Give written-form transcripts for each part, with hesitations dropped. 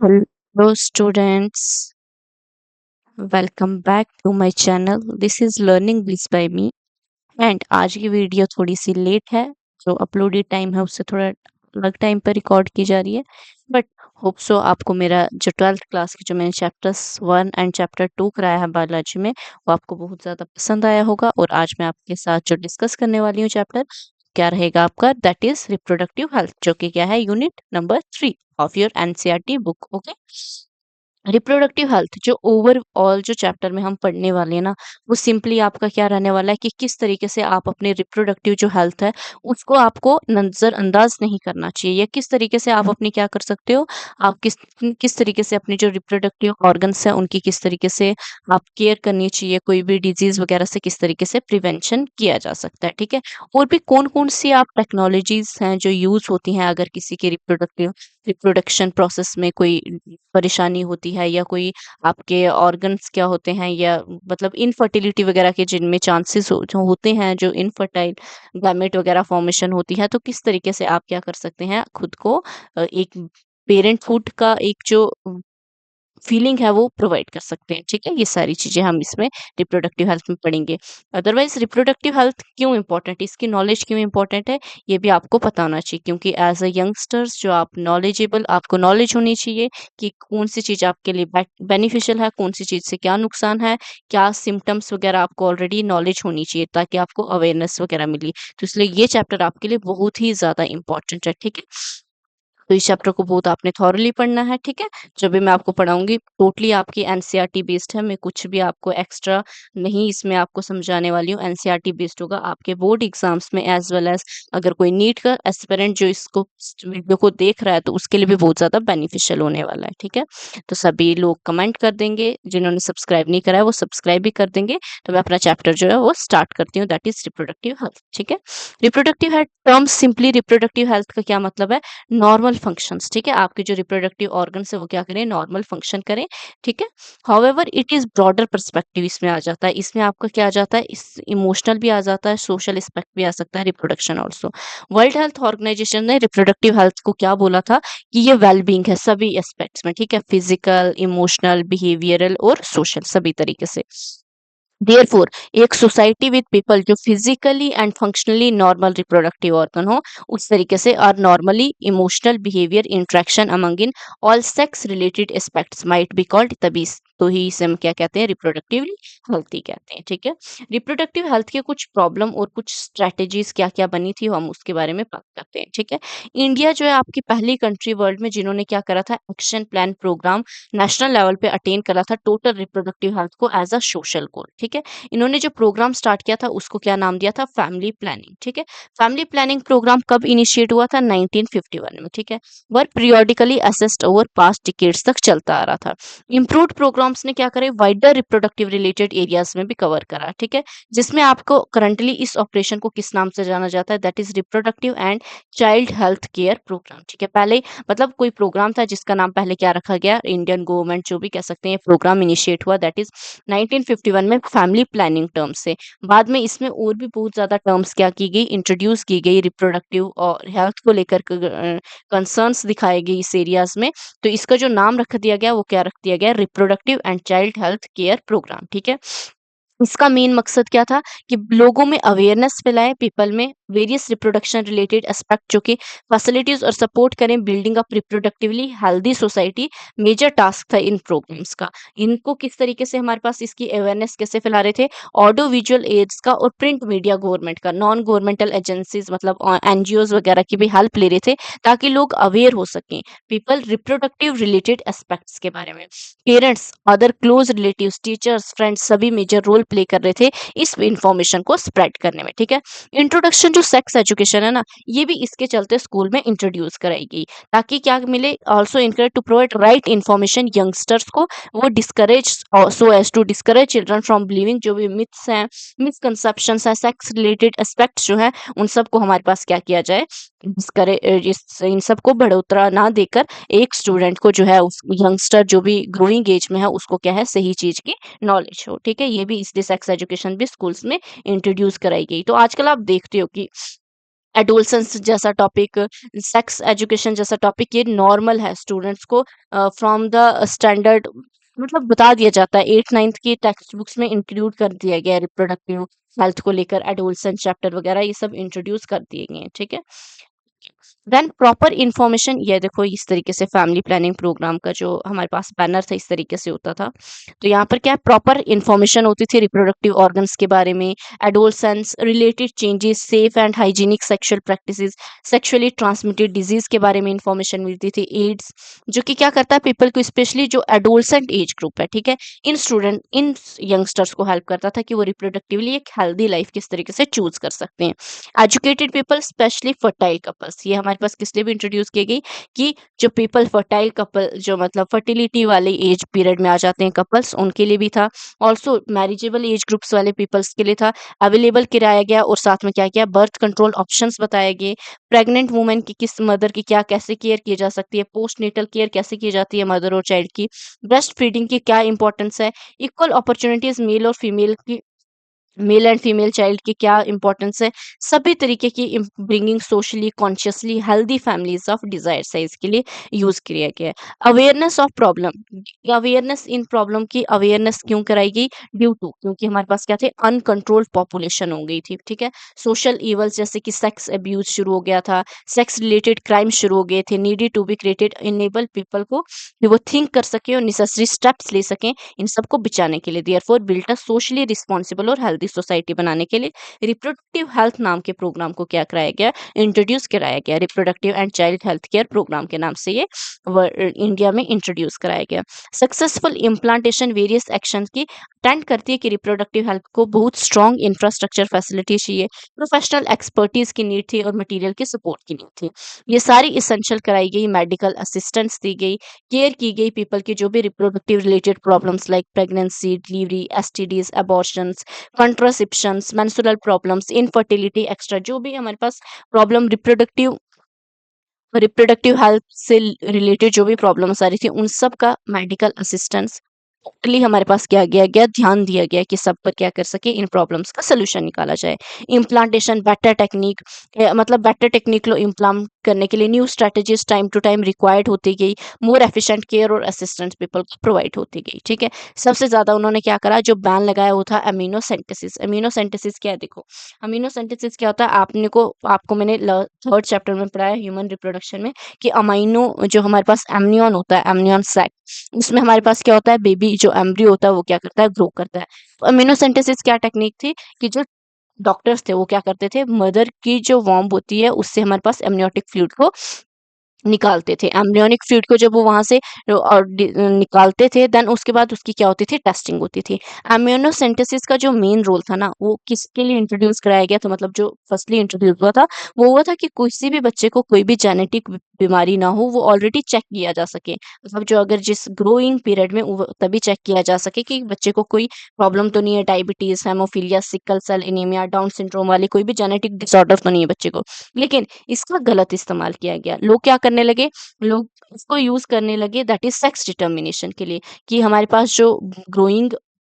Hello students, welcome back to my channel. This is Learning Bliss by me and आज की video थोड़ी सी late है। जो uploaded time है उससे थोड़ा अलग टाइम पर रिकॉर्ड की जा रही है, बट होप सो आपको मेरा जो 12th क्लास की जो मैंने चैप्टर्स 1 एंड चैप्टर 2 कराया है बायोलॉजी में वो आपको बहुत ज़्यादा पसंद आया होगा। और आज मैं आपके साथ जो डिस्कस करने वाली हूँ चैप्टर क्या रहेगा आपका, दैट इज रिप्रोडक्टिव हेल्थ, जो कि क्या है unit number 3 of your NCERT book. Okay, reproductive health जो ओवरऑल जो चैप्टर में हम पढ़ने वाले हैं ना, वो सिंपली आपका क्या रहने वाला है कि किस तरीके से आप अपने रिप्रोडक्टिव जो हेल्थ है उसको आपको नजरअंदाज नहीं करना चाहिए, या किस तरीके से आप अपनी क्या कर सकते हो, आप किस तरीके से अपनी जो रिप्रोडक्टिव ऑर्गन्स है उनकी किस तरीके से आप केयर करनी चाहिए, कोई भी डिजीज वगैरह से किस तरीके से प्रिवेंशन किया जा सकता है। ठीक है, और भी कौन कौन सी आप टेक्नोलॉजीज हैं जो यूज होती हैं अगर किसी के रिप्रोडक्शन प्रोसेस में कोई परेशानी होती है, या कोई आपके ऑर्गन्स क्या होते हैं, या मतलब इनफर्टिलिटी वगैरह के जिनमें चांसेस जो होते हैं, जो इनफर्टाइल गैमेट वगैरह फॉर्मेशन होती है, तो किस तरीके से आप क्या कर सकते हैं खुद को एक पेरेंटहुड का एक जो फीलिंग है वो प्रोवाइड कर सकते हैं। ठीक है, ये सारी चीजें हम इसमें रिप्रोडक्टिव हेल्थ में पढ़ेंगे। अदरवाइज रिप्रोडक्टिव हेल्थ क्यों इंपॉर्टेंट है, इसकी नॉलेज क्यों इंपॉर्टेंट है, ये भी आपको पता होना चाहिए, क्योंकि एज अ यंगस्टर्स जो आप नॉलेजेबल, आपको नॉलेज होनी चाहिए कि कौन सी चीज आपके लिए बेनिफिशियल है, कौन सी चीज से क्या नुकसान है, क्या सिम्टम्स वगैरह आपको ऑलरेडी नॉलेज होनी चाहिए ताकि आपको अवेयरनेस वगैरह मिली। तो इसलिए ये चैप्टर आपके लिए बहुत ही ज्यादा इंपॉर्टेंट है। ठीक है, तो इस चैप्टर को बहुत आपने थॉरली पढ़ना है। ठीक है, जो भी मैं आपको पढ़ाऊंगी टोटली आपकी एनसीईआरटी बेस्ड है, मैं कुछ भी आपको एक्स्ट्रा नहीं इसमें आपको समझाने वाली हूँ। एनसीईआरटी बेस्ड होगा आपके बोर्ड एग्जाम्स में, एज वेल एज अगर कोई नीट का एस्पिरेंट जो इसको वीडियो को देख रहा है तो उसके लिए भी बहुत ज्यादा बेनिफिशियल होने वाला है। ठीक है, तो सभी लोग कमेंट कर देंगे, जिन्होंने सब्सक्राइब नहीं करा है वो सब्सक्राइब भी कर देंगे। तो मैं अपना चैप्टर जो है वो स्टार्ट करती हूँ, दैट इज रिप्रोडक्टिव हेल्थ। ठीक है, reproductive health term simply reproductive health का क्या मतलब है, नॉर्मल फंक्शंस। ठीक है, आपके जो रिप्रोडक्टिव ऑर्गन्स है वो क्या करें, नॉर्मल फंक्शन करें। ठीक है, however it is broader perspective इसमें आ जाता है, इसमें आपका क्या आ जाता है, इस इमोशनल भी आ जाता है, सोशल एस्पेक्ट भी आ सकता है, reproduction also. World Health Organization ने रिप्रोडक्टिव हेल्थ को क्या बोला था कि ये वेलबींग है सभी एस्पेक्ट्स में। ठीक है, फिजिकल, इमोशनल, बिहेवियरल और सोशल सभी तरीके से। Therefore, एक सोसाइटी विद पीपल जो physically and functionally normal reproductive organ हो, उस तरीके से are normally emotional behaviour interaction among in all sex related aspects might be called, तभी तो ही इसे हम क्या कहते हैं, रिप्रोडक्टिवली हेल्थी कहते हैं। ठीक है, रिप्रोडक्टिव हेल्थ के कुछ प्रॉब्लम और कुछ स्ट्रेटेजीज क्या क्या बनी थी हम उसके बारे में बात करते हैं। ठीक है, इंडिया जो है आपकी पहली कंट्री वर्ल्ड में जिन्होंने क्या करा था, action plan program national level पे अटेन करा था टोटल रिप्रोडक्टिव हेल्थ को एज अ सोशल गोल। ठीक है, इन्होंने जो प्रोग्राम स्टार्ट किया था उसको क्या नाम दिया था, फैमिली प्लानिंग। ठीक है, फैमिली प्लानिंग प्रोग्राम कब इनिशिएट हुआ था, 1951 में। ठीक है, वह periodically assessed over past decades तक चलता आ रहा था। इम्प्रूव्ड प्रोग्राम्स ने क्या करे, वाइडर रिप्रोडक्टिव रिलेटेड एरियाज में भी कवर करा। ठीक है, जिसमें आपको करंटली इस ऑपरेशन को किस नाम से जाना जाता है, that is reproductive and child health care program. ठीक है, पहले मतलब कोई प्रोग्राम था जिसका नाम पहले क्या रखा गया, इंडियन गवर्नमेंट जो भी कह सकते हैं, प्रोग्राम इनिशिएट हुआ दैट इज 1951 में फैमिली प्लानिंग टर्म से। बाद में इसमें और भी बहुत ज्यादा टर्म्स क्या की गई, इंट्रोड्यूस की गई, रिप्रोडक्टिव और हेल्थ को लेकर कंसर्न्स दिखाए गए इस एरियाज में। तो इसका जो नाम रख दिया गया वो क्या रख दिया गया, reproductive and child health care program. ठीक है, इसका मेन मकसद क्या था कि लोगों में अवेयरनेस फैलाए, पीपल में वेरियस रिप्रोडक्शन रिलेटेड एस्पेक्ट जो कि फैसिलिटीज और सपोर्ट करें building up reproductively healthy society. Major task था इन प्रोग्राम्स का। इनको किस तरीके से हमारे पास इसकी अवेयरनेस कैसे फैला रहे थे, ऑडियो विजुअल एड्स का और प्रिंट मीडिया, गवर्नमेंट का, नॉन गवर्नमेंटल एजेंसीज मतलब एनजीओज वगैरह की भी हेल्प ले रहे थे ताकि लोग अवेयर हो सकें पीपल रिप्रोडक्टिव रिलेटेड एस्पेक्ट्स के बारे में। Parents, other close relatives, teachers, friends सभी मेजर रोल प्ले कर रहे थे इस इंफॉर्मेशन को स्प्रेड करने में। ठीक है, इंट्रोडक्शन जो सेक्स एजुकेशन है ना, ये भी इसके चलते स्कूल में इंट्रोड्यूस कराई गई ताकि क्या मिले, also encourage to provide right information youngsters को, वो discourage so as to discourage children from believing जो भी मिथ्स हैं, मिसकंसेप्शन है, सेक्स रिलेटेड एस्पेक्ट्स जो है उन सबको हमारे पास क्या किया जाए, डिस्करेज, इन सबको बढ़ोतरा ना देकर एक स्टूडेंट को जो है, उस यंगस्टर जो भी ग्रोइंग एज में है उसको क्या है, सही चीज की नॉलेज हो। ठीक है, ये भी इसलिए सेक्स एजुकेशन भी स्कूल्स में इंट्रोड्यूस कराई गई। तो आजकल आप देखते हो कि एडोलसेंस जैसा टॉपिक, सेक्स एजुकेशन जैसा टॉपिक, ये नॉर्मल है स्टूडेंट्स को फ्रॉम द स्टैंडर्ड, मतलब बता दिया जाता है, 8th 9th की टेक्स्ट बुक्स में इंक्लूड कर दिया गया है। रिप्रोडक्टिव हेल्थ को लेकर एडोलसेंस चैप्टर वगैरह ये सब इंट्रोड्यूस कर दिए गए हैं, ठीक है। देन प्रॉपर इंफॉर्मेशन, ये देखो इस तरीके से फैमिली प्लानिंग प्रोग्राम का जो हमारे पास बैनर था इस तरीके से होता था। तो यहाँ पर क्या प्रॉपर इंफॉर्मेशन होती थी रिप्रोडक्टिव ऑर्गन्स के बारे में, adolescence related changes, safe and hygienic sexual practices, sexually transmitted disease के बारे में इंफॉर्मेशन मिलती थी, एड्स, जो कि क्या करता है पीपल को, स्पेशली जो एडोलसेंट एज ग्रुप है, ठीक है, इन यंगस्टर्स को हेल्प करता था कि वो रिप्रोडक्टिवली एक हेल्दी लाइफ किस तरीके से चूज कर सकते हैं। Educated people specially fertile couples, ये हमारे पास किस लिए भी इंट्रोड्यूस की गई कि जो पीपल फर्टाइल कपल, जो मतलब फर्टिलिटी वाले एज पीरियड में आ जाते हैं कपल्स, उनके लिए भी था। ऑल्सो मैरिजेबल एज ग्रुप्स वाले पीपल्स के लिए था, अवेलेबल कराया गया। और साथ में क्या किया, बर्थ कंट्रोल ऑप्शंस बताए गए, प्रेग्नेंट वुमेन की, किस मदर की क्या कैसे केयर की जा सकती है, पोस्ट नेटल केयर कैसे की जाती है मदर और चाइल्ड की, ब्रेस्ट फीडिंग की क्या इंपॉर्टेंस है, इक्वल अपॉर्चुनिटीज मेल और फीमेल की, मेल एंड फीमेल चाइल्ड की क्या इंपॉर्टेंस है, सभी तरीके की bringing socially consciously healthy families of desire size के लिए यूज किया गया है। Awareness of problem, awareness in problem की अवेयरनेस क्यों कराई गई, ड्यू टू, क्योंकि हमारे पास क्या थे, अनकंट्रोल्ड पॉपुलेशन हो गई थी, ठीक है। सोशल इवल्स जैसे कि सेक्स अब्यूज शुरू हो गया था, सेक्स रिलेटेड क्राइम शुरू हो गए थे, needed to be created enable people को कि वो थिंक कर सके और नेसेसरी स्टेप्स ले सकें इन सबको बचाने के लिए। Therefore built a socially responsible और हेल्दी सोसाइटी बनाने के लिए रिप्रोडक्टिव हेल्थ नाम के प्रोग्राम को क्या कराया गया, इंट्रोड्यूस कराया गया। Reproductive and child health care program के नाम से ये इंडिया में इंट्रोड्यूस कराया गया। सक्सेसफुल इम्प्लांटेशन वेरियस एक्शन की अटेंड करती है कि रिप्रोडक्टिव हेल्थ को बहुत स्ट्रॉन्ग इंफ्रास्ट्रक्चर फैसिलिटी चाहिए, प्रोफेशनल एक्सपर्टीज की नीड थी और मटेरियल की सपोर्ट की नीड थी। ये सारी इसेंशियल कराई गई, मेडिकल असिस्टेंस दी गई, केयर की गई पीपल की जो भी reproductive related problems like pregnancy, delivery, STDs, abortions, contraceptions, menstrual problems, infertility extra, जो भी हमारे पास प्रॉब्लम रिप्रोडक्टिव रिप्रोडक्टिव हेल्थ से रिलेटेड जो भी प्रॉब्लम्स आ रही थी उन सब का मेडिकल असिस्टेंस टोटली हमारे पास क्या गया गया ध्यान दिया गया कि सब पर क्या कर सके, इन प्रॉब्लम्स का सोल्यूशन निकाला जाए। इम्प्लांटेशन बेटर टेक्निक, मतलब बेटर टेक्निक लो इम्प्लांट करने के लिए new strategies time to time required होती गई, मोर एफिशिएंट केयर और असिस्टेंस पीपल को प्रोवाइड होती गई, ठीक है। सबसे ज्यादा उन्होंने क्या करा, जो बैन लगाया वो था अमीनोसेंटेसिस। अमीनोसेंटेसिस क्या है, देखो अमीनोसेंटेसिस क्या होता है, आपको मैंने थर्ड चैप्टर में पढ़ाया ह्यूमन रिप्रोडक्शन में कि अमाइनो, जो हमारे पास एमनियन होता है, एमनियन सैक, उसमें हमारे पास क्या होता है, बेबी जो एम्ब्रियो होता है वो क्या करता है, ग्रो करता है। तो अमीनोसेंटेसिस क्या टेक्निक थी कि जो डॉक्टर्स थे वो क्या करते थे, मदर की जो वॉम्ब होती है उससे हमारे पास एमनियोटिक फ्लूइड को निकालते थे। एम्ब्रियोनिक फ्लूइड को जब वो वहाँ से निकालते थे, देन उसके बाद उसकी क्या होती थी, टेस्टिंग होती थी। एम्नियोसेंटेसिस का जो मेन रोल था ना, वो किसके लिए इंट्रोड्यूस कराया गया था, मतलब जो फर्स्टली इंट्रोड्यूस हुआ था वो हुआ था कि किसी भी बच्चे को कोई भी जेनेटिक बीमारी ना हो, वो ऑलरेडी चेक किया जा सके, मतलब जो अगर जिस ग्रोइंग पीरियड में तभी चेक किया जा सके कि बच्चे को कोई प्रॉब्लम तो नहीं है, diabetes, haemophilia, sickle cell anaemia, Down syndrome वाली कोई भी जेनेटिक डिसऑर्डर तो नहीं है बच्चे को। लेकिन इसका गलत इस्तेमाल किया गया, लोग क्या करने लगे, लोग इसको यूज करने लगे दैट इज सेक्स डिटर्मिनेशन के लिए, कि हमारे पास जो ग्रोइंग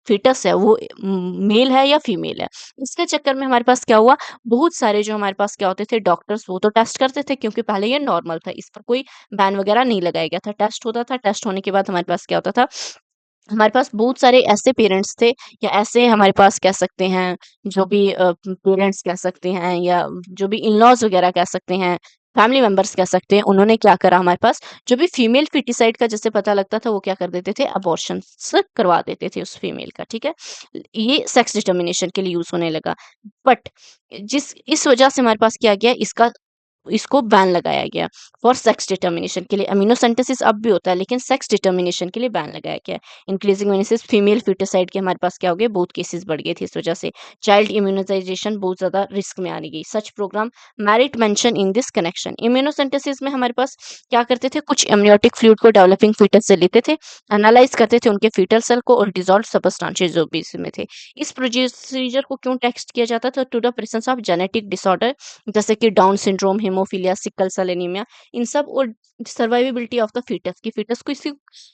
फिटस है वो मेल है या फीमेल है। इसके चक्कर में हमारे पास क्या हुआ, बहुत सारे जो हमारे पास क्या होते थे डॉक्टर्स, वो तो टेस्ट करते थे क्योंकि पहले ये नॉर्मल था, इस पर कोई बैन वगैरह नहीं लगाया गया था, टेस्ट होता था, टेस्ट होने के बाद हमारे पास क्या होता था, हमारे पास बहुत सारे ऐसे पेरेंट्स थे, या ऐसे हमारे पास कह सकते हैं जो भी पेरेंट्स कह सकते हैं, या जो भी इन-लॉज़ वगैरह कह सकते हैं, फैमिली मेंबर्स कह सकते हैं, उन्होंने क्या करा, हमारे पास जो भी फीमेल फीटिसाइड का जैसे पता लगता था वो क्या कर देते थे, अबॉर्शंस करवा देते थे उस फीमेल का, ठीक है। ये सेक्स डिटर्मिनेशन के लिए यूज़ होने लगा। बट जिस इस वजह से हमारे पास क्या गया, इसको बैन लगाया गया फॉर सेक्स डिटर्मिनेशन के लिए। अमीनोसेंटेसिस अब भी होता है लेकिन सेक्स डिटर्मिनेशन के लिए बैन लगाया गया है। इंक्रीजिंग मेनिसिस, फीमेल फिटिसाइड के हमारे पास क्या हो गए, बहुत केसेस बढ़ गए थे इस वजह से। चाइल्ड इम्यूनाइजेशन बहुत ज्यादा रिस्क में आने गई। Such program merit mention in this connection. Amniocentesis में हमारे पास क्या करते थे, कुछ एमनियोटिक फ्लूइड को डेवलपिंग फीटस से लेते थे, एनालाइज करते थे उनके फीटल सेल को और डिजॉल्व सबस्टांसेस जो भी इसमें थे। इस प्रोसीजर को क्यों टेस्ट किया जाता था, to the presence of genetic disorder जैसे कि Down syndrome, haemophilia, sickle cell anaemia, इन सब, और सर्वाइवेबिलिटी ऑफ द फीटस, की फीटस को किसी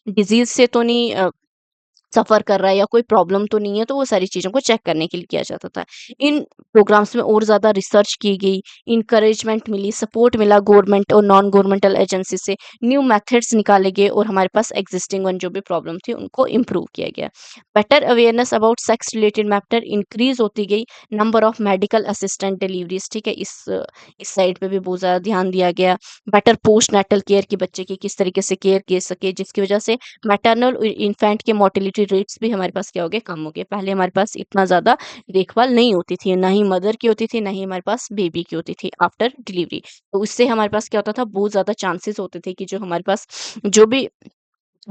डिजीज से तो नहीं सफ़र कर रहा है या कोई प्रॉब्लम तो नहीं है, तो वो सारी चीज़ों को चेक करने के लिए किया जाता था। इन प्रोग्राम्स में और ज़्यादा रिसर्च की गई, इनकरेजमेंट मिली, सपोर्ट मिला गवर्नमेंट और नॉन गवर्नमेंटल एजेंसी से, न्यू मेथड्स निकाले गए और हमारे पास एक्जिस्टिंग वन जो भी प्रॉब्लम थी उनको इम्प्रूव किया गया। Better awareness about sex related matter increase होती गई, number of medical assistant deliveries, ठीक है? इस साइड पे भी बहुत ज़्यादा ध्यान दिया गया। बेटर पोस्टनेटल केयर कि बच्चे की किस तरीके से केयर की सके, जिसकी वजह से मैटरनल और इन्फेंट के मोर्टेलिटी रेट्स भी हमारे पास क्या हो गए, कम हो गए। पहले हमारे पास इतना ज़्यादा देखभाल नहीं होती थी, ना ही मदर की होती थी, ना ही हमारे पास बेबी की होती थी आफ्टर डिलीवरी। तो उससे हमारे पास क्या होता था, बहुत ज़्यादा चांसेस होते थे कि जो हमारे पास जो भी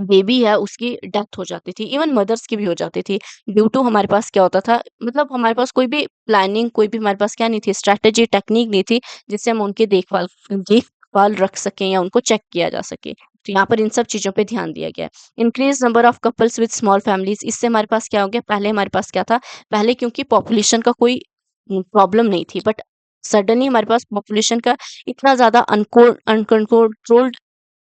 बेबी है उसकी डेथ हो जाती थी, इवन मदर्स की भी हो जाती थी। ड्यू टू हमारे पास क्या होता था, मतलब हमारे पास कोई भी प्लानिंग, कोई भी हमारे पास क्या नहीं थी, स्ट्रैटेजी, टेक्नीक नहीं थी, जिससे हम उनकी देखभाल रख सकें या उनको चेक किया जा सके। तो यहाँ पर इन सब चीज़ों पे ध्यान दिया गया है। Increase number of couples with small families, इससे हमारे पास क्या हो गया, पहले हमारे पास क्या था, पहले क्योंकि पॉपुलेशन का कोई प्रॉब्लम नहीं थी, बट सडनली हमारे पास पॉपुलेशन का इतना ज़्यादा अनकंट्रोल्ड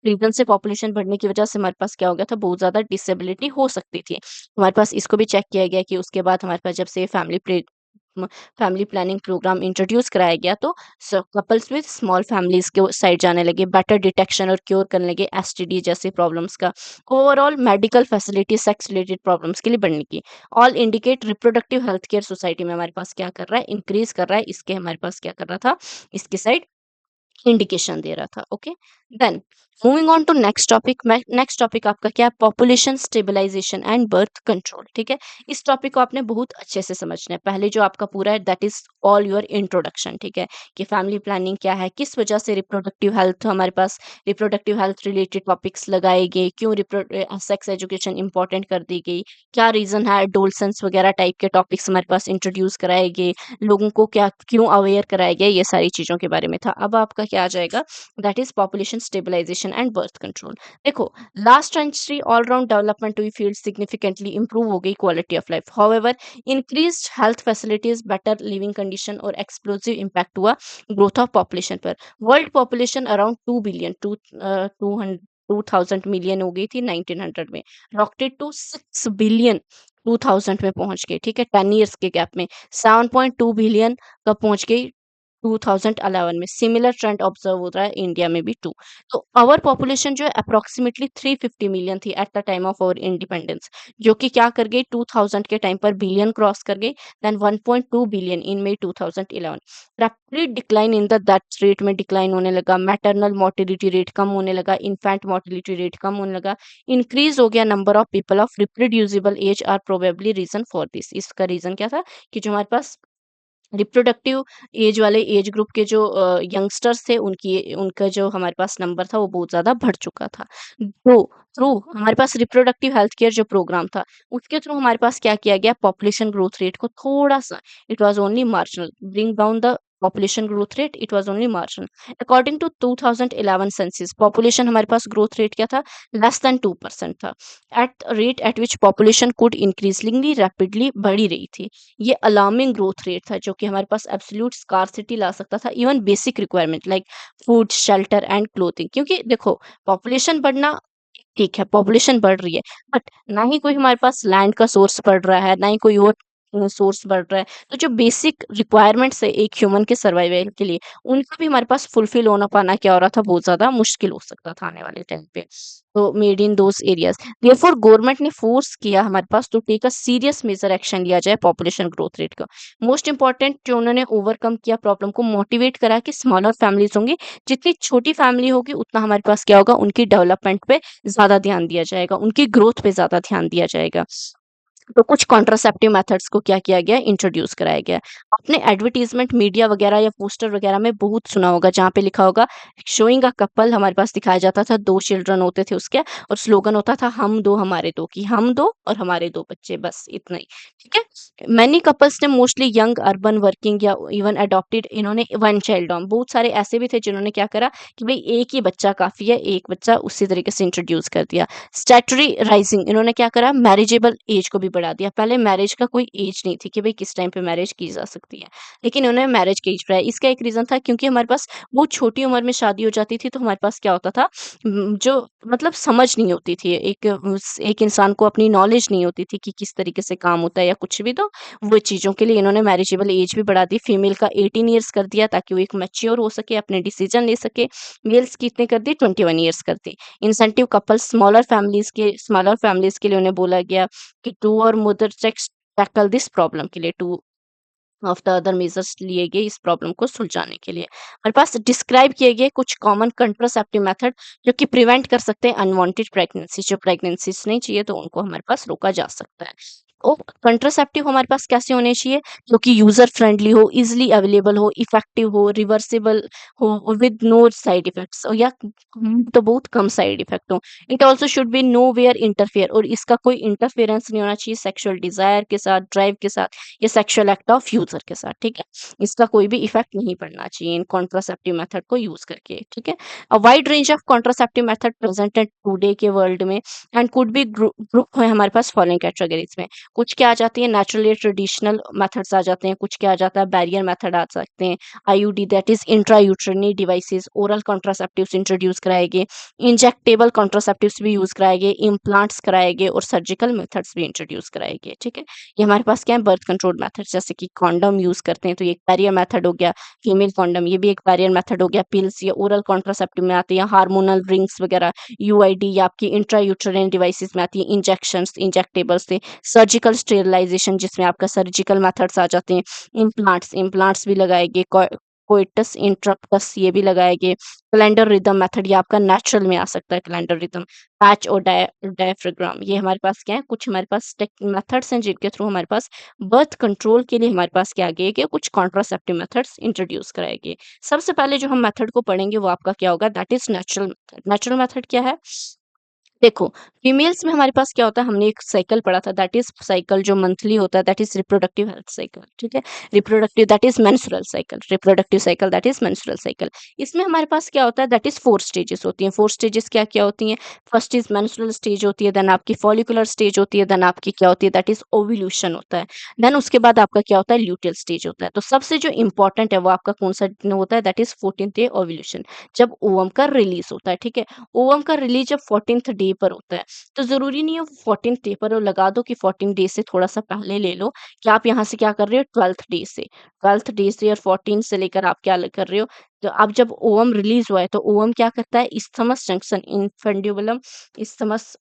रीज़न से पॉपुलेशन बढ़ने की वजह से हमारे पास क्या हो गया था, बहुत ज़्यादा डिसेबिलिटी हो सकती थी। हमारे पास इसको भी चेक किया गया कि उसके बाद हमारे पास जब से फैमिली प्लानिंग प्रोग्राम इंट्रोड्यूस कराया गया, तो कपल्स विद स्मॉल फैमिलीज़ के साइड जाने लगे, बेटर डिटेक्शन और क्योर करने लगे एसटीडी जैसे प्रॉब्लम्स का। Overall medical facility sex related problems के लिए बढ़ने की। All indicate reproductive health care society में हमारे पास क्या कर रहा है, इंक्रीज़ कर रहा है। इसके हमारे पास क्या कर रहा था, इसकी साइड इंडिकेशन दे रहा था। Okay, then moving on to next topic. Next topic आपका क्या है, population stabilization and birth control, ठीक है? इस टॉपिक को आपने बहुत अच्छे से समझना है। पहले जो आपका पूरा है that is all your introduction, ठीक है? कि फैमिली प्लानिंग क्या है, किस वजह से रिप्रोडक्टिव हेल्थ हमारे पास, रिप्रोडक्टिव हेल्थ रिलेटेड टॉपिक्स लगाए गए, क्यों सेक्स एजुकेशन इंपॉर्टेंट कर दी गई, क्या रीजन है, डोलसेंस वगैरह टाइप के टॉपिक्स हमारे पास इंट्रोड्यूस कराए गए, लोगों को क्या क्यों अवेयर कराया गया, ये सारी चीज़ों के बारे में था। अब आपका क्या आ जाएगा, that is population stabilization and birth control. देखो, last century all round development हुई, फील्ड सिग्निफिकेंटली इंप्रूव हो गई quality of life. However increased health facilities, better living condition और एक्सप्लोसिव इम्पैक्ट हुआ ग्रोथ ऑफ पॉपुलेशन पर। World population around 2 billion, 2000 million हो गई थी 1900 में, रॉकेटेड टू 6 बिलियन 2000 में पहुंच गई, ठीक है? 10 ईयर्स के गैप में 7.2 बिलियन कब पहुंच गई, 2011 में। सिमिलर ट्रेंड ऑब्जर्व हो रहा है इंडिया में भी टू। तो आवर पॉपुलेशन जो है अप्रोक्सीमेटली 350 मिलियन थी at the time of our independence, जो कि क्या कर गई, 2000 के टाइम पर बिलियन क्रॉस कर गई, then 1.2 billion in May 2011। Rapid decline in the death rate में डिक्लाइन होने लगा, मैटरनल मोर्टिलिटी रेट कम होने लगा, इन्फेंट मोर्टिलिटी रेट कम होने लगा, इंक्रीज हो गया number of people of reproducible age are probably reason for this. इसका रीजन क्या था कि जो हमारे पास रिप्रोडक्टिव एज वाले एज ग्रुप के जो यंगस्टर्स थे, उनकी उनका जो हमारे पास नंबर था वो बहुत ज़्यादा बढ़ चुका था। तो थ्रू हमारे पास रिप्रोडक्टिव हेल्थ केयर जो प्रोग्राम था, उसके थ्रू हमारे पास क्या किया गया, पॉपुलेशन ग्रोथ रेट को थोड़ा-सा, it was only marginal, bring down the population growth rate, it was only marginal. According to 2011 census, population हमारे पास ग्रोथ रेट क्या था, लेस देन 2% था। At rate at which population could increasingly rapidly बढ़ ही रही थी। ये अलार्मिंग ग्रोथ रेट था जो कि हमारे पास एब्सोल्यूट स्कार्सिटी ला सकता था, even basic requirement like food, shelter and clothing. क्योंकि देखो, पॉपुलेशन बढ़ना ठीक है, पॉपुलेशन बढ़ रही है, बट ना ही कोई हमारे पास लैंड का सोर्स बढ़ रहा है, ना ही कोई और सोर्स बढ़ रहा है। तो जो बेसिक रिक्वायरमेंट्स है एक ह्यूमन के सर्वाइवल के लिए, उनका भी हमारे पास फुलफिल होना पाना क्या हो रहा था, बहुत ज़्यादा मुश्किल हो सकता था आने वाले टाइम पे। तो made in those areas, therefore government ने फोर्स किया हमारे पास to take a serious major action लिया जाए पॉपुलेशन ग्रोथ रेट का। मोस्ट इंपॉर्टेंट जो उन्होंने ओवरकम किया प्रॉब्लम को, मोटिवेट करा कि स्मॉलर फैमिलीज़ होंगी, जितनी छोटी फैमिली होगी उतना हमारे पास क्या होगा, उनकी डेवलपमेंट पे ज़्यादा ध्यान दिया जाएगा, उनकी ग्रोथ पे ज़्यादा ध्यान दिया जाएगा। तो कुछ कॉन्ट्रासेप्टिव मेथड्स को क्या किया गया, इंट्रोड्यूस कराया गया। आपने एडवर्टाइजमेंट, मीडिया वगैरह या पोस्टर वगैरह में बहुत सुना होगा, जहाँ पे लिखा होगा शोइंग अ कपल, हमारे पास दिखाया जाता था, 2 चिल्ड्रन होते थे उसके, और स्लोगन होता था हम दो हमारे दो, कि हम दो और हमारे 2 बच्चे, बस इतना ही, ठीक है? मैनी कपल्स ने, मोस्टली यंग अर्बन वर्किंग या इवन अडॉप्टेड, इन्होंने वन चाइल्ड डॉम, बहुत सारे ऐसे भी थे जिन्होंने क्या करा कि भई एक ही बच्चा काफ़ी है, एक बच्चा, उसी तरीके से इंट्रोड्यूस कर दिया। स्टैट्यूटरी राइजिंग, इन्होंने क्या करा, मैरिजेबल एज को भी बढ़ा दिया। पहले मैरिज का कोई एज नहीं थी कि भाई किस टाइम पे मैरिज की जा सकती है, लेकिन उन्होंने मैरिज का एज बढ़ाया। इसका एक रीज़न था क्योंकि हमारे पास बहुत छोटी उम्र में शादी हो जाती थी, तो हमारे पास क्या होता था, जो मतलब समझ नहीं होती थी, एक इंसान को अपनी नॉलेज नहीं होती थी कि किस तरीके से काम होता है या कुछ भी, तो वो चीज़ों के लिए इन्होंने मैरिजेबल एज भी बढ़ा दी। फीमेल का 18 ईयर्स कर दिया ताकि वो एक मैच्योर हो सके, अपने डिसीजन ले सके। मेल्स कितने कर दिए, 21 ईयर्स कर दिए। इंसेंटिव कपल्स, स्मॉलर फैमिलीज़ के लिए उन्हें बोला गया कि 2 और mother checks tackle this problem के लिए, 2 ऑफ द अदर मेजर्स लिए गए इस प्रॉब्लम को सुलझाने के लिए। हमारे पास डिस्क्राइब किए गए कुछ कॉमन कंट्रासेप्टिव मेथड जो कि प्रिवेंट कर सकते हैं अनवांटेड प्रेगनेंसी, जो प्रेगनेंसीज नहीं चाहिए तो उनको हमारे पास रोका जा सकता है। ओ कंट्रासेप्टिव हमारे पास कैसे होने चाहिए, जो कि यूजर फ्रेंडली हो, इजिली अवेलेबल हो, इफेक्टिव हो, रिवर्सिबल हो, विद नो साइड इफेक्ट्स, या तो बहुत कम साइड इफेक्ट हो। It also should be no where interfere, और इसका कोई इंटरफेरेंस नहीं होना चाहिए सेक्सुअल डिजायर के साथ, ड्राइव के साथ, ये सेक्सुअल एक्ट ऑफ यूजर के साथ, ठीक है। इसका कोई भी इफेक्ट नहीं पड़ना चाहिए इन कॉन्ट्रासेप्टिव मेथड को यूज करके, ठीक है। A wide range of contraceptive method presented today के वर्ल्ड में एंड कुड बी ग्रुप है हमारे पास फॉलोइंग कैटेगरीज में। कुछ क्या आ जाती है, नेचुरली ट्रेडिशनल मेथड्स आ जाते हैं, कुछ क्या आ जाता है, बैरियर मेथड आ सकते हैं, IUD that is intrauterine devices, oral contraceptives introduce कराए गए, इंजेक्टेबल कॉन्ट्रासेप्टिव्स भी यूज कराए गए, इम्प्लांट्स कराए गए, और सर्जिकल मेथड्स भी इंट्रोड्यूस कराए गए, ठीक है। ये हमारे पास क्या है, बर्थ कंट्रोल मेथड, जैसे कि कॉन्डम यूज करते हैं तो ये एक बैरियर मेथड हो गया, फीमेल कॉन्डम ये भी एक बैरियर मेथड हो गया, पिल्स या ओरल कॉन्ट्रासेप्टिव में आती है, हार्मोनल रिंग्स वगैरह, यूआईडी या आपकी इंट्रायूटेराइन डिवाइसेस में आती है, इंजेक्शंस इंजेक्टेबल्स से, सर्जिकल स्टेरिलाइजेशन जिसमें आपका सर्जिकल मेथड्स आ जाते हैं, इम्प्लांट्स भी लगाएंगे, कोइटस इंटरप्टस ये भी लगाएंगे, कैलेंडर रिदम मेथड ये आपका नेचुरल में आ सकता है, कैलेंडर रिदम, पैच और डायफ्राग्राम, ये हमारे पास क्या है, कुछ हमारे पास मेथड्स हैं जिनके थ्रू हमारे पास बर्थ कंट्रोल के लिए हमारे पास क्या आगे है, कुछ कॉन्ट्रासेप्टिव मेथड्स इंट्रोड्यूस कराएंगे। सबसे पहले जो हम मेथड को पढ़ेंगे वो आपका क्या होगा, that is natural method. Natural method क्या है, देखो, फीमेल्स में हमारे पास क्या होता है, हमने एक साइकिल पढ़ा था, दैट इज साइकिल जो मंथली होता है, that is reproductive health cycle, ठीक है। Reproductive that is menstrual cycle, reproductive cycle that is menstrual cycle. इसमें हमारे पास क्या होता है, दैट इज 4 स्टेजेस होती हैं। 4 स्टेजेस क्या क्या होती हैं, फर्स्ट इज मेंस्ट्रुअल स्टेज होती है, देन आपकी फॉलिकुलर स्टेज होती है, देन आपकी क्या होती है, दैट इज ओव्यूलेशन होता है, देन उसके बाद आपका क्या होता है, ल्यूटियल स्टेज होता है। तो सबसे जो इंपॉर्टेंट है वो आपका कौन सा होता है, that is 14th day ovulation, जब ओवम का रिलीज होता है, ठीक है। ओवम का रिलीज जब 14th डे पर होता है, तो ज़रूरी नहीं है 14th डे पर, और लगा दो कि 14 डे से थोड़ा-सा पहले ले लो, कि आप यहाँ से क्या कर रहे हो, 12th डे से, 12th डे से और 14 से लेकर आप क्या ल कर रहे हो, तो अब जब ओवम रिलीज़ हुआ है, तो ओवम क्या करता है, इस्थमस जंक्शन इन्फेंड्यूबुलम इस्थमस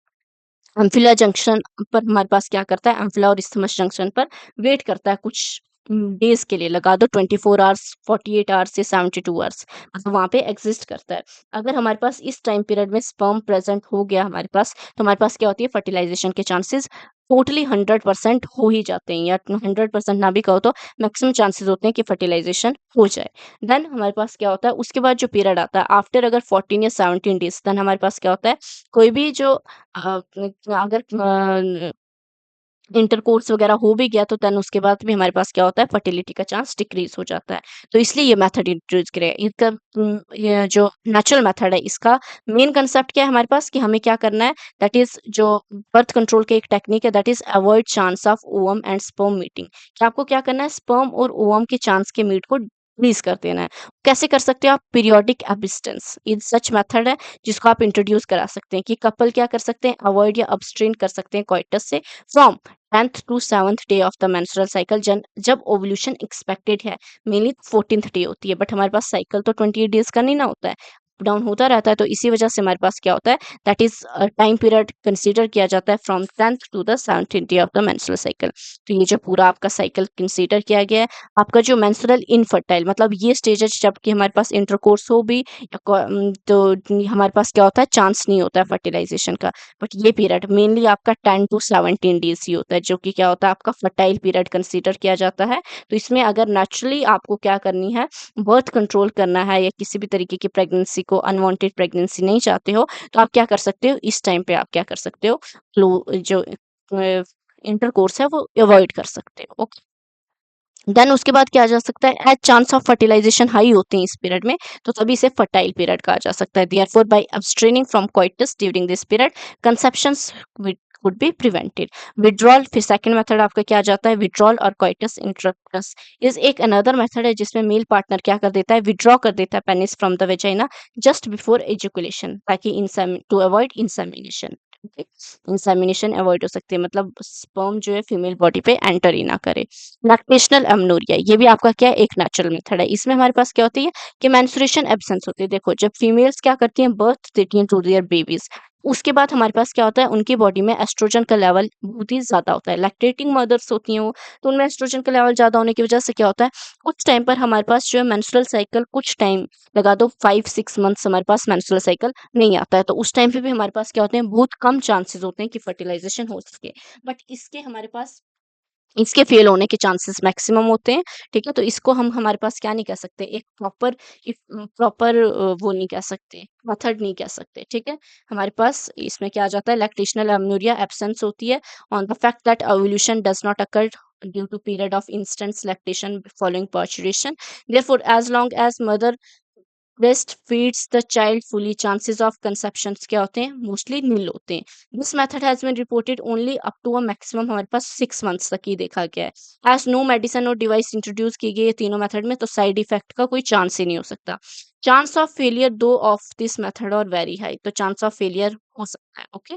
एम्फिला जंक्शन पर हमारे पास क्या करता है, एम्फिला और इस्थमस जंक्शन पर वेट करता है कुछ डेज के लिए, लगा दो 24 आवर्स, 48 आवर्स या 72 आवर्स, मतलब वहाँ पे एग्जिस्ट करता है। अगर हमारे पास इस टाइम पीरियड में स्पर्म प्रेजेंट हो गया हमारे पास, तो हमारे पास क्या होती है, फर्टिलाइजेशन के चांसेस टोटली 100% हो ही जाते हैं, या 100% ना भी कहो तो मैक्सिमम चांसेस होते हैं कि फर्टिलाइजेशन हो जाए। देन हमारे पास क्या होता है, उसके बाद जो पीरियड आता है आफ्टर अगर 14 या 17 डेज, देन हमारे पास क्या होता है, कोई भी जो अगर इंटरकोर्स वगैरह हो भी गया, तो देन उसके बाद भी हमारे पास क्या होता है, फर्टिलिटी का चांस डिक्रीज हो जाता है। तो इसलिए ये मेथड इंट्रोड्यूस किया है। इसका ये जो नेचुरल मेथड है, इसका मेन कंसेप्ट क्या है हमारे पास, कि हमें क्या करना है, दैट इज जो बर्थ कंट्रोल की एक टेक्निक है, that is avoid chance of ovum and sperm meeting, कि आपको क्या करना है, स्पर्म और ओवम के चांस के मीट को डिक्रीज कर देना है। कैसे कर सकते हो आप, पीरियोडिक एबिस्टेंस इन सच मेथड है जिसको आप इंट्रोड्यूस करा सकते हैं, कि कपल क्या कर सकते हैं, अवॉइड या अब्सट्रेन कर सकते हैं कोइटस से from 10th to 7th day of the menstrual cycle, जब ओवुलेशन एक्सपेक्टेड है, मेनली 14th डे होती है, बट हमारे पास साइकिल तो 28 डेज का नहीं ना होता है, अप डाउन होता रहता है, तो इसी वजह से हमारे पास क्या होता है, that is time period consider किया जाता है from 10th to the 17th day of the menstrual cycle. तो ये जो पूरा आपका साइकिल कंसीडर किया गया है, आपका जो मेंस्ट्रुअल इनफर्टाइल, मतलब ये स्टेज है जबकि हमारे पास इंटरकोर्स हो भी या तो हमारे पास क्या होता है, चांस नहीं होता है फर्टिलाइजेशन का, बट ये पीरियड मेनली आपका 10 टू 17 डेज ही होता है, जो कि क्या होता है, आपका फर्टाइल पीरियड कंसीडर किया जाता है। तो इसमें अगर नेचुरली आपको क्या करनी है, बर्थ कंट्रोल करना है, या किसी भी तरीके की प्रेगनेंसी को, अनवांटेड प्रेगनेंसी नहीं चाहते हो, तो आप क्या कर सकते हो, इस टाइम पे आप क्या कर सकते हो, जो इंटरकोर्स है वो अवॉइड कर सकते हो, ओके। देन उसके बाद क्या आ जा सकता है, as chance of fertilization high होते हैं इस पीरियड में, तो तभी इसे फर्टाइल पीरियड कहा जा सकता है। Therefore by abstaining from coitus during this period, conceptions could be prevented. Withdrawal, फिर सेकंड मेथड आपका क्या आ जाता है, विड्रॉल और कोइटस इंटररप्टस इज एक अनदर मेथड है जिसमें मेल पार्टनर क्या कर देता है, विड्रॉ कर देता है penis from the vagina just before ejaculation, ताकि to avoid insemination. Insemination avoid हो सकती है, मतलब स्पर्म जो है फीमेल बॉडी पे एंटर ही ना करे। लैक्टेशनल एमनोरिया, ये भी आपका क्या है, एक नेचुरल मेथड है। इसमें हमारे पास क्या होती है कि मेंस्ट्रुएशन एब्सेंस होती है। देखो जब फीमेल्स क्या करती हैं, बर्थ देती हैं टू देयर बेबीज, उसके बाद हमारे पास क्या होता है, उनकी बॉडी में एस्ट्रोजन का लेवल बहुत ही ज्यादा होता है। लैक्टेटिंग मदर्स होती हैं वो, तो उनमें एस्ट्रोजन का लेवल ज्यादा होने की वजह से क्या होता है, कुछ टाइम पर हमारे पास जो है मेंस्ट्रुअल साइकिल, कुछ टाइम लगा दो 5-6 मंथ्स हमारे पास मेंस्ट्रुअल साइकिल नहीं आता है, तो उस टाइम पे भी हमारे पास क्या होते हैं, बहुत कम चांसेस होते हैं कि फर्टिलाइजेशन हो सके। बट इसके हमारे पास इसके फेल होने के चांसेस मैक्सिमम होते हैं। ठीक है, तो इसको हम हमारे पास क्या नहीं कह सकते, एक प्रॉपर वो नहीं कह सकते, मेथड नहीं कह सकते। ठीक है, हमारे पास इसमें क्या आ जाता है, लैक्टेशनल एमनोरिया एब्सेंस होती है on the fact that ovulation does not occur due to period of instant lactation following parturition. Therefore, as long as mother breast feeds the child fully, chances of conception क्या होते हैं, mostly nil होते हैं। This method has been reported only up to a maximum हमारे पास 6 months तक ही देखा गया है। एज नो मेडिसिन और डिवाइस इंट्रोड्यूस की गई है तीनों मेथड में, तो साइड इफेक्ट का कोई चांस ही नहीं हो सकता। चांस ऑफ फेलियर दो ऑफ दिस मेथड और वेरी हाई, तो चांस ऑफ फेलियर हो सकता है। ओके,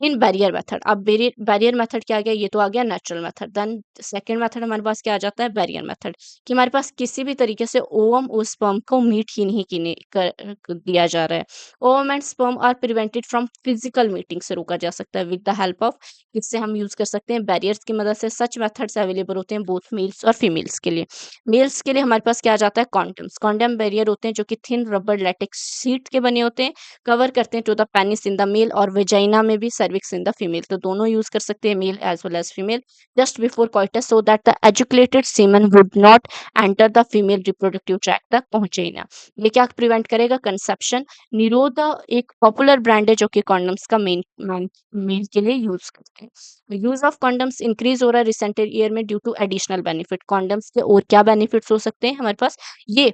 इन बैरियर मेथड, अब बैरियर मेथड क्या आ गया, ये तो आ गया natural method. Then second method हमारे पास क्या आ जाता है, बैरियर मेथड, कि हमारे पास किसी भी तरीके से ओवम और स्पर्म को मीट ही नहीं दिया जा रहा है। Ovum and sperm are prevented from physical meeting, से रोका जा सकता है विद द हेल्प ऑफ, इससे हम यूज कर सकते हैं बैरियर्स की मदद से। सच मेथड्स अवेलेबल होते हैं बोथ मेल्स और फीमेल्स के लिए। मेल्स के लिए हमारे पास क्या आ जाता है, कॉन्डम्स। कॉन्डम बैरियर होते हैं जो कि थिन रबर लेटेक्स शीट के बने होते हैं, कवर करते हैं to the penis in the male और वेजाइना में भी, सर्विक्स इन द फीमेल, तो दोनों यूज कर सकते हैं, male as well as female, just before coitus so that the ejaculated semen would not enter the female reproductive tract तक पहुंचे ही ना। ये क्या प्रिवेंट करेगा, कंसेप्शन। निरोधा एक पॉपुलर ब्रांड है जो कि कॉन्डम्स का मेन मेल के लिए यूज करते हैं। यूज ऑफ कॉन्डम्स इंक्रीज हो रहा है रिसेंट ईयर में due to additional benefit. Condoms के और क्या बेनिफिट्स हो सकते हैं हमारे पास, ये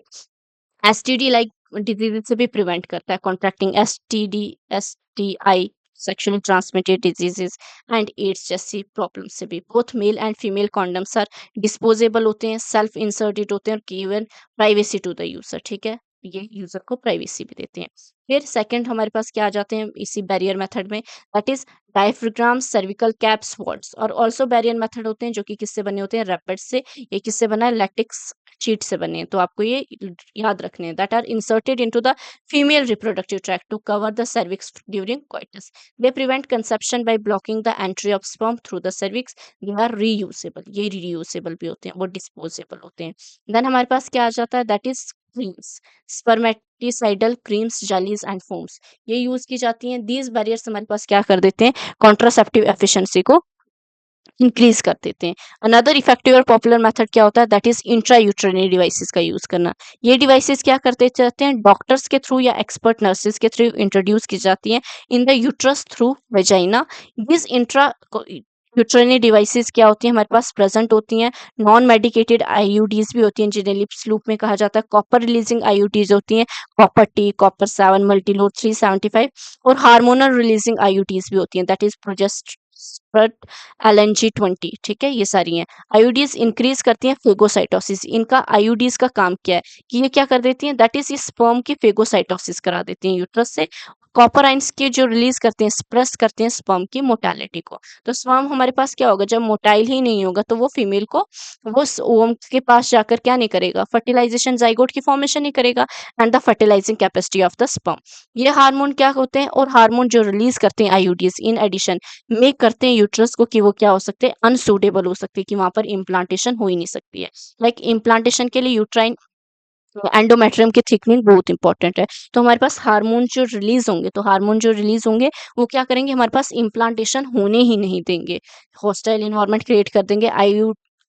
एसटीडी लाइक डिजीज से भी प्रिवेंट करता है, contracting STD, STI, sexually transmitted diseases and AIDS जैसी प्रॉब्लम से भी। Both male and female condoms are disposable होते हैं, सेल्फ इंसर्टेड होते हैं और given privacy to the user. ठीक है, ये यूजर को प्राइवेसी भी देते हैं। फिर सेकंड हमारे पास क्या आ जाते हैं इसी बैरियर मेथड में, that is diaphragm, cervical caps, walls, और ऑल्सो बैरियर मेथड होते हैं जो कि किससे बने होते हैं, रैपिड से। ये किससे बना है, लैटिक्स शीट से बने हैं, तो आपको ये याद रखने हैं, that are inserted into the female reproductive tract to cover the cervix during coitus. They prevent conception by blocking the entry of sperm through the cervix. They are reusable, ये reusable भी होते हैं, वो disposable होते हैं। Then हमारे पास क्या आ जाता है, that is creams, spermicidal creams, jellies and foams, ये यूज की जाती हैं। दीज बैरियर्स हमारे पास क्या कर देते हैं, कॉन्ट्रासेप्टिव एफिशिएंसी को इंक्रीज कर देते हैं। अनदर इफेक्टिव और पॉपुलर मेथड क्या होता है, दैट इज इंट्रायूट्राइनरी डिवाइसेस का यूज करना। ये डिवाइसेस क्या करते जाते हैं, डॉक्टर्स के थ्रू या एक्सपर्ट नर्सेज के थ्रू इंट्रोड्यूस की जाती हैं in the uterus through vagina. This intra uterine devices क्या होती हैं, हमारे पास प्रेजेंट होती हैं। नॉन मेडिकेटेड आईयूडीज भी होती हैं जिन्हें लिप्स लूप में कहा जाता है। कॉपर रिलीजिंग आईयूडीज होती हैं, कॉपर टी, कॉपर 7, मल्टीलोड 375, और हार्मोनल रिलीजिंग आईयूडीज भी होती हैं, दैट इज प्रोजेस्टेरोन, LNG-20। ठीक है, ये सारी हैं। आईयूडीज इंक्रीज करती हैं फेगोसाइटोसिस। इनका आईयूडीज का काम क्या है, कि ये क्या कर देती हैं, दैट इज ये स्पर्म की फेगोसाइटोसिस करा देती हैं यूट्रस से। कॉपर आइंस के जो रिलीज करते हैं, सप्रेस करते हैं स्पर्म की मोटालिटी को। तो स्पर्म हमारे पास क्या होगा, जब मोटाइल ही नहीं होगा तो वो फीमेल को, वो ओवम के पास जाकर क्या नहीं करेगा, फर्टिलाइजेशन, जाइगोट की फॉर्मेशन नहीं करेगा, and the fertilising capacity of the sperm. ये हार्मोन क्या होते हैं, और हार्मोन जो रिलीज करते हैं आईयूडीज इन एडिशन मेक करते हैं यूट्रस को, कि वो क्या हो सकते हैं, अनसूटेबल हो सकते हैं, कि वहां पर इम्प्लांटेशन हो ही नहीं सकती है। लाइक इम्प्लांटेशन के लिए यूट्राइन एंडोमेट्रियम की थिकनिंग बहुत इंपॉर्टेंट है। तो हमारे पास हार्मोन जो रिलीज होंगे, तो हार्मोन जो रिलीज होंगे वो क्या करेंगे, हमारे पास इम्प्लांटेशन होने ही नहीं देंगे, हॉस्टाइल इन्वायरमेंट क्रिएट कर देंगे।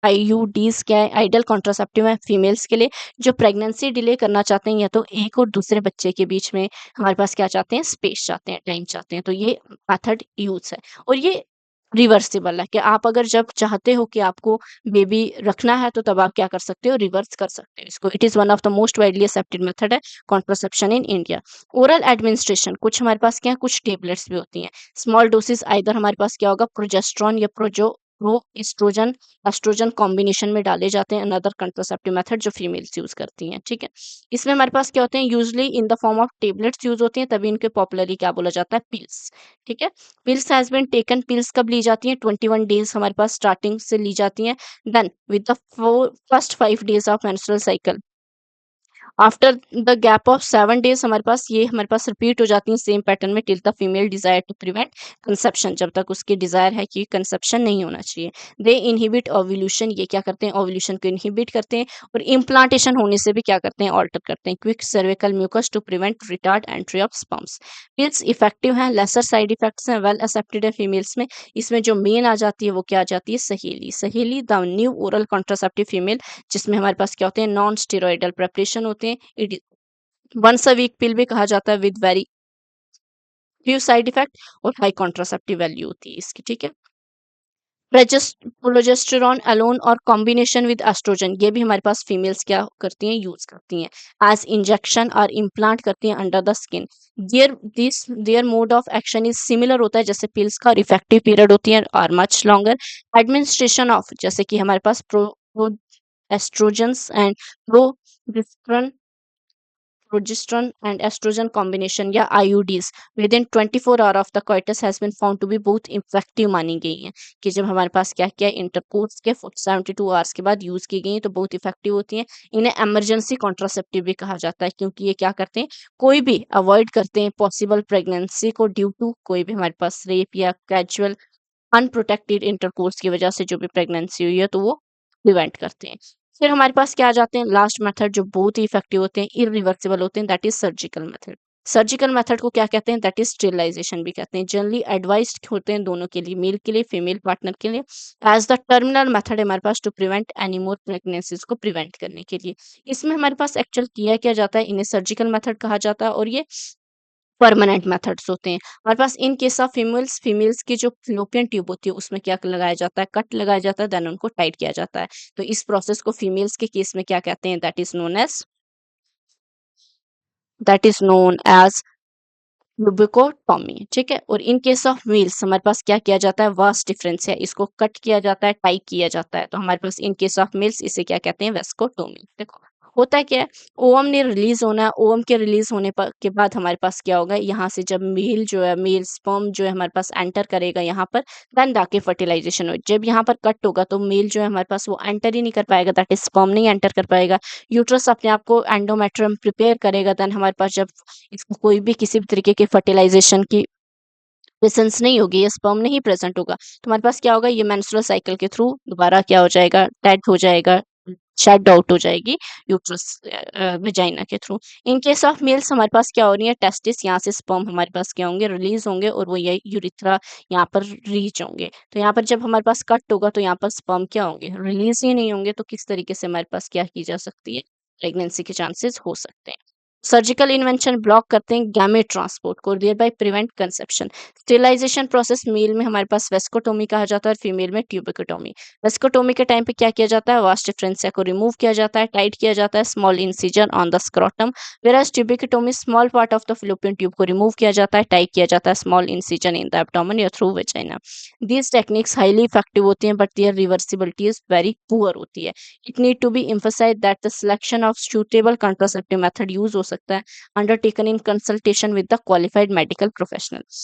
आईयूडीज क्या है, आइडल कॉन्ट्रासेप्टिव है फीमेल्स के लिए जो प्रेगनेंसी डिले करना चाहते हैं, या तो एक और दूसरे बच्चे के बीच में हमारे पास क्या चाहते हैं, स्पेस चाहते हैं, टाइम चाहते हैं, तो ये मेथड यूज है। और ये रिवर्सिबल है कि आप अगर जब चाहते हो कि आपको बेबी रखना है तो तब आप क्या कर सकते हो, रिवर्स कर सकते हो इसको। It is one of the most widely accepted method है contraception in India. Oral administration, कुछ हमारे पास क्या है, कुछ टेबलेट्स भी होती हैं। स्मॉल डोसेस आइदर हमारे पास क्या होगा, प्रोजेस्टेरॉन या प्रो एस्ट्रोजन एस्ट्रोजन कॉम्बिनेशन में डाले जाते हैं, अनदर कंट्रासेप्टिव मेथड जो फीमेल्स यूज करती हैं, ठीक है। इसमें हमारे पास क्या होते हैं, usually in the form of tablets use होती हैं, तभी इनके पॉपुलरली क्या बोला जाता है, पिल्स, ठीक है। Pills has been taken, pills कब ली जाती हैं, 21 डेज हमारे पास स्टार्टिंग से ली जाती हैं। Then with the first 5 days of menstrual cycle, after the gap of 7 days हमारे पास ये हमारे पास रिपीट हो जाती है सेम पैटर्न में, till the female desire to prevent conception, जब तक उसकी डिजायर है कि कंसेप्शन नहीं होना चाहिए। दे इनहिबिट ओव्यूलेशन, ये क्या करते हैं, ओव्यूलेशन को इनहिबिट करते हैं, और इम्प्लांटेशन होने से भी क्या करते हैं, ऑल्टर करते हैं। Quick cervical mucus to prevent retard entry of sperms. Pills effective हैं, लेसर साइड इफेक्ट्स हैं, वेल एक्सेप्टेड है फीमेल्स में। इसमें जो मेन आ जाती है वो क्या आ जाती है, सहेली। सहेली the new oral contraceptive female, जिसमें हमारे पास क्या होते हैं, नॉन स्टेरॉइडल प्रेपरेशन होते हैं। It once a week pill भी कहा जाता है, with very few side effect, और हाई कॉन्ट्रासेप्टिव वैल्यू होती है इसकी, ठीक है। प्रोजेस्टेरॉन अलोन और कॉम्बिनेशन विद एस्ट्रोजन, ये भी हमारे पास फीमेल्स क्या करती हैं, यूज करती हैं एज इंजेक्शन और इम्प्लांट करती हैं under the skin. Their mode of action is similar होता है जैसे पिल्स का, और इफेक्टिव पीरियड होती है और मच लॉन्गर। एडमिनिस्ट्रेशन ऑफ, जैसे कि हमारे पास pro estrogens and pro progesterone and estrogen combination या IUDs within 24 hour of the coitus has been found to be both effective मानी गई हैं, कि जब हमारे पास क्या क्या इंटरकोर्स के 72 आवर्स के बाद यूज की गई हैं तो बहुत इफेक्टिव होती हैं। इन्हें इमरजेंसी कॉन्ट्रासेप्टिव भी कहा जाता है, क्योंकि ये क्या करते हैं, कोई भी अवॉइड करते हैं पॉसिबल प्रेगनेंसी को ड्यू टू कोई भी हमारे पास रेप या कैजुअल अनप्रोटेक्टेड इंटरकोर्स की वजह से जो भी प्रेगनेंसी हुई है तो वो प्रिवेंट करते हैं। फिर हमारे पास क्या आ जाते हैं, लास्ट मेथड जो बहुत ही इफेक्टिव होते हैं, इरिवर्सिबल होते हैं, that is surgical method. Surgical method को क्या कहते हैं, दैट इज स्टेरिलाइजेशन भी कहते हैं। जनरली एडवाइज्ड होते हैं दोनों के लिए, मेल के लिए, फीमेल पार्टनर के लिए, एज द टर्मिनल मेथड हमारे पास to prevent any more pregnancies को प्रिवेंट करने के लिए। इसमें हमारे पास एक्चुअल किया जाता है, इन्हें सर्जिकल मेथड कहा जाता है, और ये परमानेंट मेथड्स होते हैं हमारे पास। इन केस ऑफ फीमेल्स की जो फ्लोपियन ट्यूब होती है उसमें क्या लगाया जाता है, कट लगाया जाता है, देन उनको टाइट किया जाता है। तो इस प्रोसेस को फीमेल्स के केस में क्या कहते हैं, दैट इज नोन एज यूबिकोटॉमी, ठीक है। और इन केस ऑफ मेल्स हमारे पास क्या किया जाता है, वास्ट डिफरेंस है, इसको कट किया जाता है, टाई किया जाता है। तो हमारे पास इन केस ऑफ मेल्स इसे क्या कहते हैं, वेस्कोटोमी। देखो होता है क्या है, ओवम ने रिलीज होना है, ओवम के रिलीज होने पर के बाद हमारे पास क्या होगा, यहाँ से जब मेल जो है, मेल स्पर्म जो है हमारे पास एंटर करेगा यहाँ पर, देन जाके फर्टिलाइजेशन हो। जब यहाँ पर कट होगा तो मेल जो है हमारे पास वो एंटर ही नहीं कर पाएगा, दैट इज स्पर्म नहीं एंटर कर पाएगा। यूट्रस अपने आप को एंडोमेट्रियम प्रिपेयर करेगा, देन हमारे पास जब इसको कोई भी किसी भी तरीके के फर्टिलाइजेशन की प्रेजेंस नहीं होगी, ये स्पर्म नहीं प्रेजेंट होगा, तो हमारे पास क्या होगा, ये मेंस्ट्रुअल साइकिल के थ्रू दोबारा क्या हो जाएगा, डेड हो जाएगा, शेड आउट हो जाएगी यूट्रस वेजाइना के through. In case of males हमारे पास क्या हो रही है, टेस्टिस, यहाँ से स्पर्म हमारे पास क्या होंगे, रिलीज होंगे, और वो ये यूरिथ्रा यहाँ पर रीच होंगे। तो यहाँ पर जब हमारे पास कट होगा तो यहाँ पर स्पर्म क्या होंगे, रिलीज ही नहीं होंगे। तो किस तरीके से हमारे पास क्या की जा सकती है, प्रेगनेंसी के चांसेस हो सकते हैं। सर्जिकल इन्वेंशन ब्लॉक करते हैं गैमेट ट्रांसपोर्ट को, thereby prevent conception. Sterilization process male में हमारे पास वेस्कोटोमी कहा जाता है, और फीमेल में ट्यूबिकोटोमी। वेस्कोटोमी के टाइम पे क्या किया जाता है, वास्ट डिफरेंसिया को रिमूव किया जाता है, टाइट किया जाता है, small incision on the scrotum. Whereas tubectomy, small part of the fallopian tube को रिमूव किया जाता है, टाइट किया जाता है, small incision in the abdomen या through vagina. These techniques highly effective होती हैं, but their reversibility is very poor होती है। It need to be emphasized that the selection of suitable contraceptive method use हो सकता है, undertaken in consultation with the qualified medical professionals.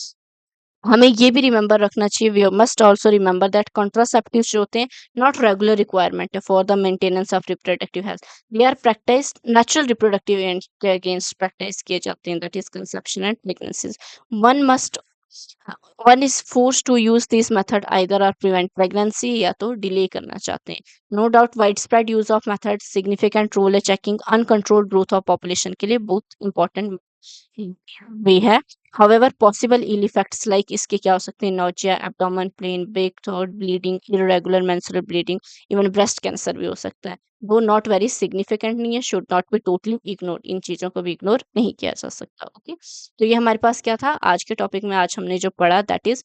हमें ये भी रिमेंबर रखना चाहिए, we must also remember that contraceptives जो होते हैं नॉट रेगुलर रिक्वायरमेंट है for the maintenance of reproductive health. They are practice natural reproductive and के अगेंस्ट प्रैक्टिस किए जाते हैं, that is conception and pregnancies. One must one is force to use this method either or prevent pregnancy या तो delay करना चाहते हैं। No doubt widespread use of method significant role है checking uncontrolled growth of population के लिए, बहुत important way है। However possible ill effects like इसके क्या हो सकते हैं, nausea, abdomen pain, breakthrough bleeding, irregular menstrual bleeding, even breast cancer भी हो सकता है। वो नॉट वेरी सिग्निफिकेंट नहीं है, should not be totally ignore, इन चीजों को भी इग्नोर नहीं किया जा सकता। ओके, तो ये हमारे पास क्या था आज के टॉपिक में, आज हमने जो पढ़ा that is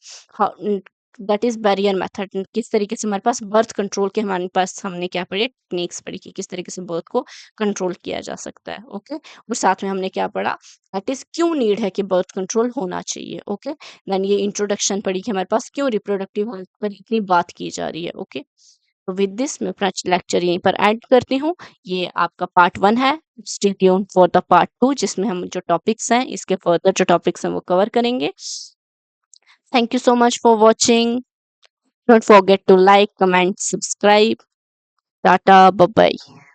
that is barrier method. किस तरीके से हमारे पास बर्थ कंट्रोल के हमारे पास हमने क्या पढ़े, टेक्निक्स पढ़ी कि किस तरीके से बर्थ को कंट्रोल किया जा सकता है। ओके, और साथ में हमने क्या पढ़ा, दैट इज क्यों नीड है कि बर्थ कंट्रोल होना चाहिए। ओके, देन ये इंट्रोडक्शन पढ़ी कि हमारे पास क्यों रिप्रोडक्टिव हेल्थ पर इतनी बात की जा रही है। ओके, तो विद दिस मैं अपना लेक्चर यहीं पर ऐड करती हूँ। ये आपका पार्ट 1 है। Stay tuned for the part 2, जिसमें हम जो टॉपिक्स हैं, इसके फर्दर जो टॉपिक्स हैं वो कवर करेंगे। Thank you so much for watching. Don't forget to like, comment, subscribe. Tata, bye bye.